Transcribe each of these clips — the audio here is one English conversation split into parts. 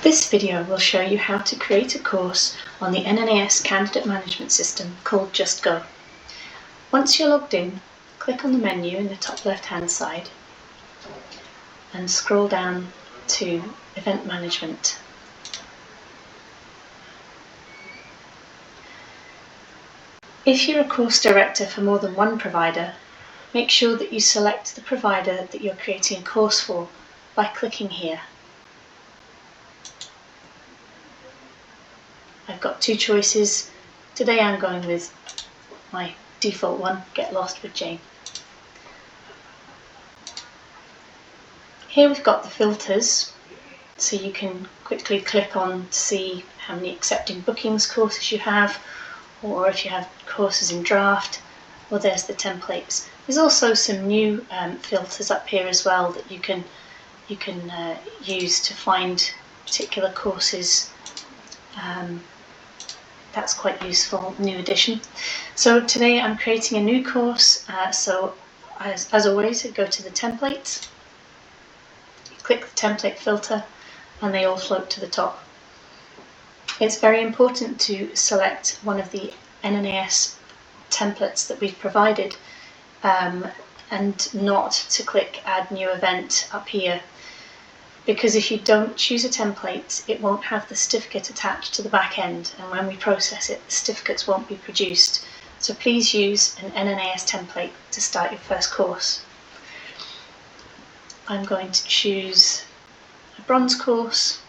This video will show you how to create a course on the NNAS candidate management system called JustGo. Once you're logged in, click on the menu in the top left hand side and scroll down to Event Management. If you're a course director for more than one provider, make sure that you select the provider that you're creating a course for by clicking here. I've got two choices. Today I'm going with my default one, Get Lost with Jane. Here we've got the filters, so you can quickly click on to see how many accepting bookings courses you have, or if you have courses in draft, or there's the templates. There's also some new filters up here as well that you can use to find particular courses. That's quite useful, new addition. So today I'm creating a new course, so as always, go to the templates, click the template filter, and they all float to the top. It's very important to select one of the NNAS templates that we've provided and not to click Add New Event up here, because if you don't choose a template, it won't have the certificate attached to the back end, and when we process it, the certificates won't be produced. So please use an NNAS template to start your first course. I'm going to choose a bronze course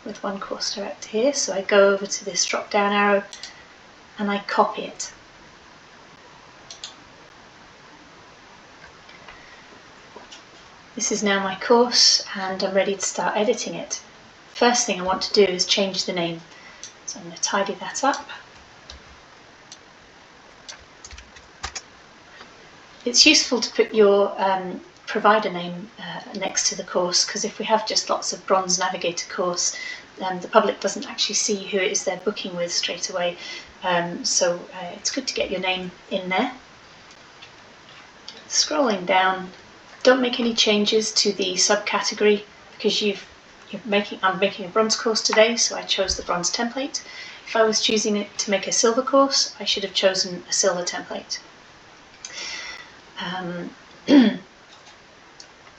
with one course director here, so I go over to this drop down arrow and I copy it. This is now my course and I'm ready to start editing it. First thing I want to do is change the name. So I'm going to tidy that up. It's useful to put your provider name next to the course, because if we have just lots of bronze navigator course, the public doesn't actually see who it is they're booking with straight away. So it's good to get your name in there. Scrolling down, don't make any changes to the subcategory because I'm making a bronze course today, so I chose the bronze template. If I was choosing it to make a silver course, I should have chosen a silver template.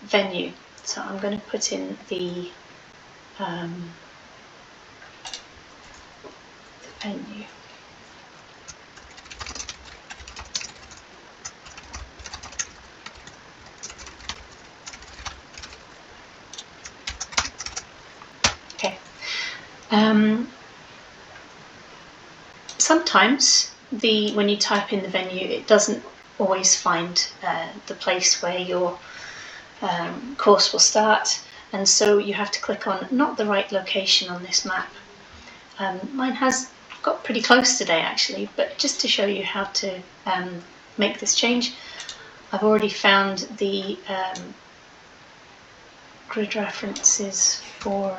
Venue. So I'm going to put in the venue. Okay. Sometimes when you type in the venue, it doesn't always find the place where your course will start, and so you have to click on not the right location on this map. Mine has got pretty close today actually, but just to show you how to make this change, I've already found the grid references for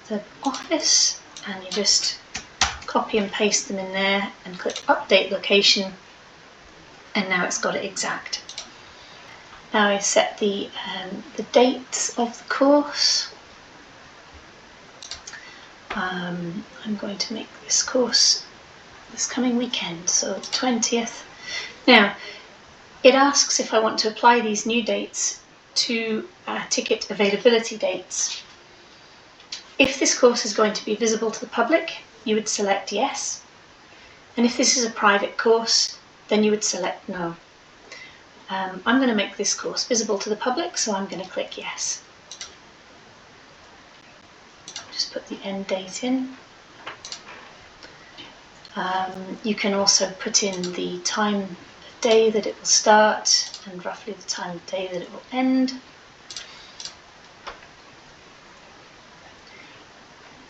the office, and you just copy and paste them in there and click update location, and now it's got it exact. Now I set the dates of the course. I'm going to make this course this coming weekend, so the 20th. Now it asks if I want to apply these new dates to ticket availability dates. If this course is going to be visible to the public, you would select yes, and if this is a private course, then you would select no. I'm going to make this course visible to the public, so I'm going to click yes. Just put the end date in. You can also put in the time of day that it will start and roughly the time of day that it will end.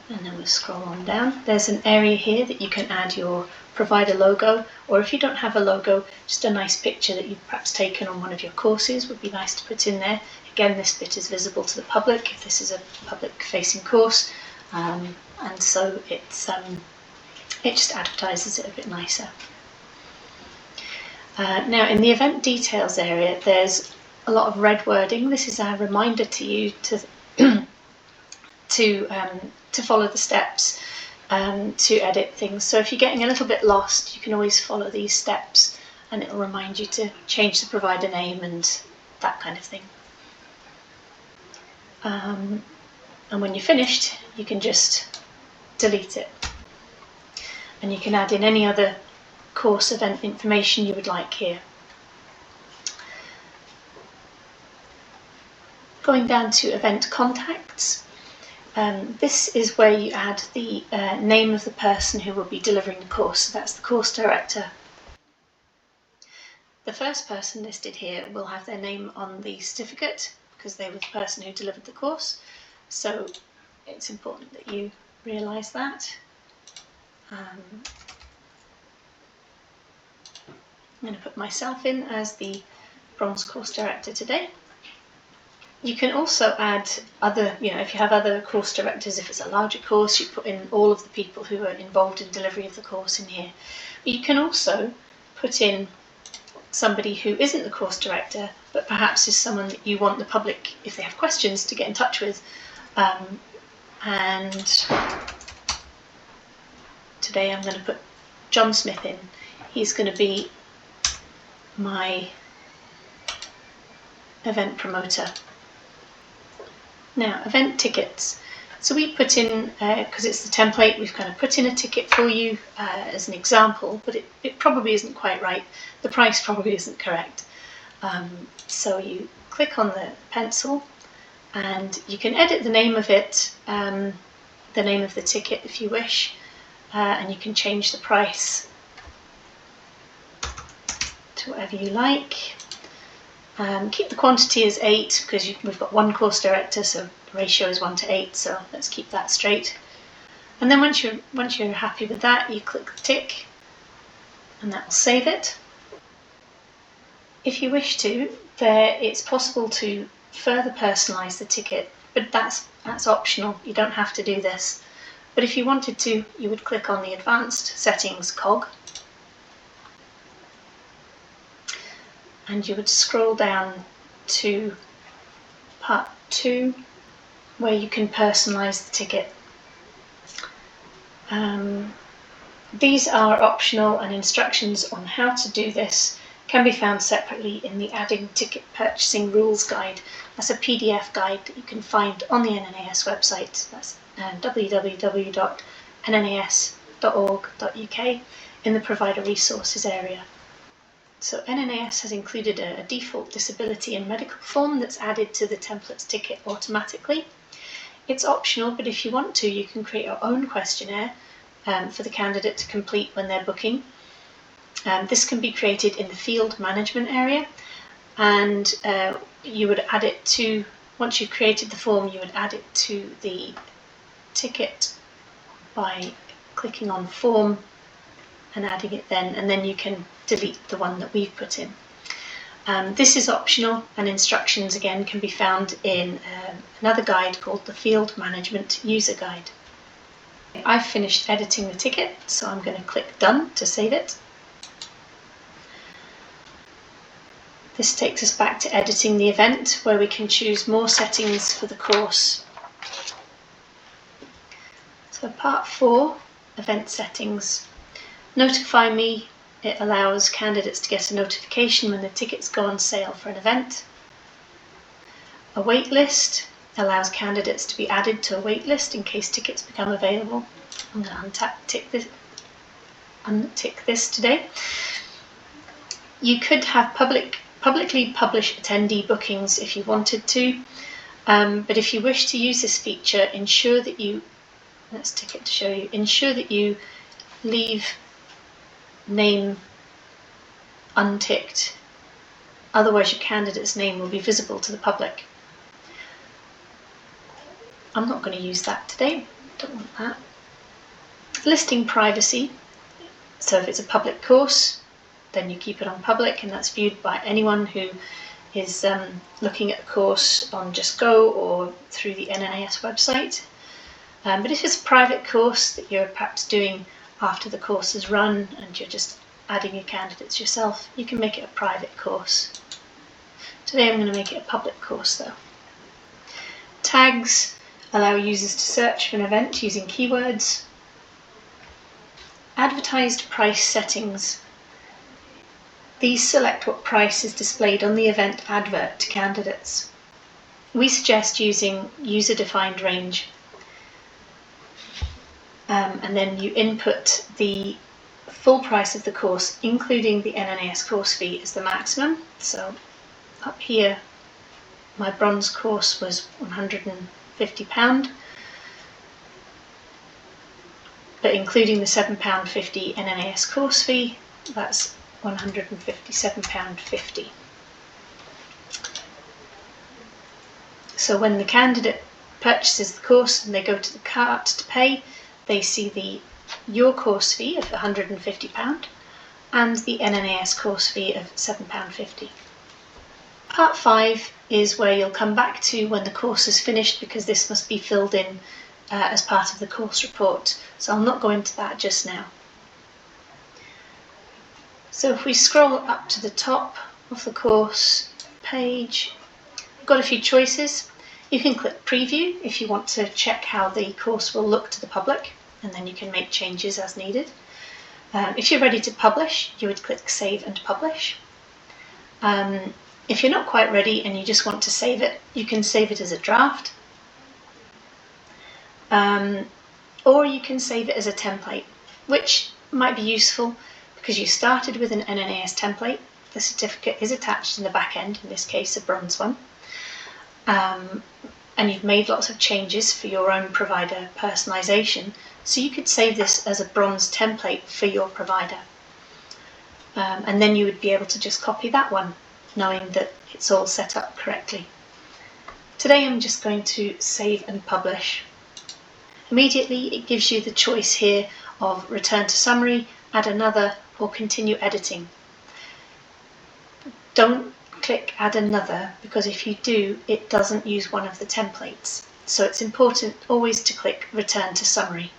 And then we'll scroll on down. There's an area here that you can add your provider logo, or if you don't have a logo, just a nice picture that you've perhaps taken on one of your courses would be nice to put in there. Again, this bit is visible to the public if this is a public-facing course, and so it just advertises it a bit nicer. Now in the event details area, there's a lot of red wording. This is a reminder to you to to follow the steps to edit things. So if you're getting a little bit lost, you can always follow these steps and it'll remind you to change the provider name and that kind of thing. And when you're finished, you can just delete it. And you can add in any other course event information you would like here. Going down to event contacts, this is where you add the name of the person who will be delivering the course. So that's the course director. The first person listed here will have their name on the certificate because they were the person who delivered the course. So it's important that you realise that. I'm going to put myself in as the bronze course director today. You can also add other, if you have other course directors, if it's a larger course, you put in all of the people who are involved in delivery of the course in here. But you can also put in somebody who isn't the course director, but perhaps is someone that you want the public, if they have questions, to get in touch with. And today I'm going to put John Smith in. He's going to be my event promoter. Now, event tickets. So we put in, because it's the template, we've kind of put in a ticket for you as an example, but it probably isn't quite right. The price probably isn't correct. So you click on the pencil and you can edit the name of it, the name of the ticket if you wish, and you can change the price to whatever you like. Keep the quantity as 8 because we've got one course director, so the ratio is 1 to 8, so let's keep that straight. And then once you're happy with that, you click the tick and that will save it. If you wish to, it's possible to further personalise the ticket, but that's optional. You don't have to do this. But if you wanted to, you would click on the Advanced Settings cog, and you would scroll down to part 2 where you can personalise the ticket. These are optional, and instructions on how to do this can be found separately in the Adding Ticket Purchasing Rules Guide. That's a PDF guide that you can find on the NNAS website. That's www.nnas.org.uk in the Provider Resources area. So NNAS has included a default disability and medical form that's added to the templates ticket automatically. It's optional, but if you want to, you can create your own questionnaire for the candidate to complete when they're booking. This can be created in the field management area, and you would add it to, once you've created the form, you would add it to the ticket by clicking on form and adding it then, and then you can delete the one that we've put in. This is optional, and instructions again can be found in another guide called the Field Management User Guide. I've finished editing the ticket, so I'm going to click Done to save it. This takes us back to editing the event, where we can choose more settings for the course. So part 4, event settings. Notify me. It allows candidates to get a notification when the tickets go on sale for an event. A wait list allows candidates to be added to a wait list in case tickets become available. I'm going to untick this today. You could have publicly publish attendee bookings if you wanted to, but if you wish to use this feature, ensure that you, let's tick it to show you, ensure that you leave name unticked, otherwise your candidate's name will be visible to the public. I'm not going to use that today, don't want that. Listing privacy, so if it's a public course, then you keep it on public, and that's viewed by anyone who is looking at the course on JustGo or through the NNAS website. But if it's a private course that you're perhaps doing after the course is run and you're just adding your candidates yourself, you can make it a private course. Today I'm going to make it a public course though. Tags, allow users to search for an event using keywords. Advertised price settings. These select what price is displayed on the event advert to candidates. We suggest using user-defined range. And then you input the full price of the course, including the NNAS course fee, as the maximum. So up here, my bronze course was £150, but including the £7.50 NNAS course fee, that's £157.50. So when the candidate purchases the course and they go to the cart to pay, they see your course fee of £150 and the NNAS course fee of £7.50. Part 5 is where you'll come back to when the course is finished, because this must be filled in as part of the course report. So I'll not go into that just now. So if we scroll up to the top of the course page, we've got a few choices. You can click preview if you want to check how the course will look to the public, and then you can make changes as needed. If you're ready to publish, you would click save and publish. If you're not quite ready and you just want to save it, you can save it as a draft. Or you can save it as a template, which might be useful because you started with an NNAS template. The certificate is attached in the back end, in this case a bronze one. And you've made lots of changes for your own provider personalization, so you could save this as a bronze template for your provider. And then you would be able to just copy that one, knowing that it's all set up correctly. Today I'm just going to save and publish. Immediately it gives you the choice here of return to summary, add another, or continue editing. Don't click add another, because if you do, it doesn't use one of the templates. So it's important always to click return to summary.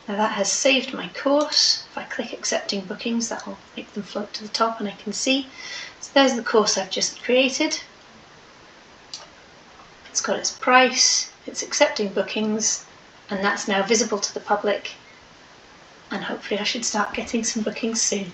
Now that has saved my course. If I click accepting bookings, that will make them float to the top and I can see. So there's the course I've just created. It's got its price, it's accepting bookings, and that's now visible to the public. And hopefully I should start getting some bookings soon.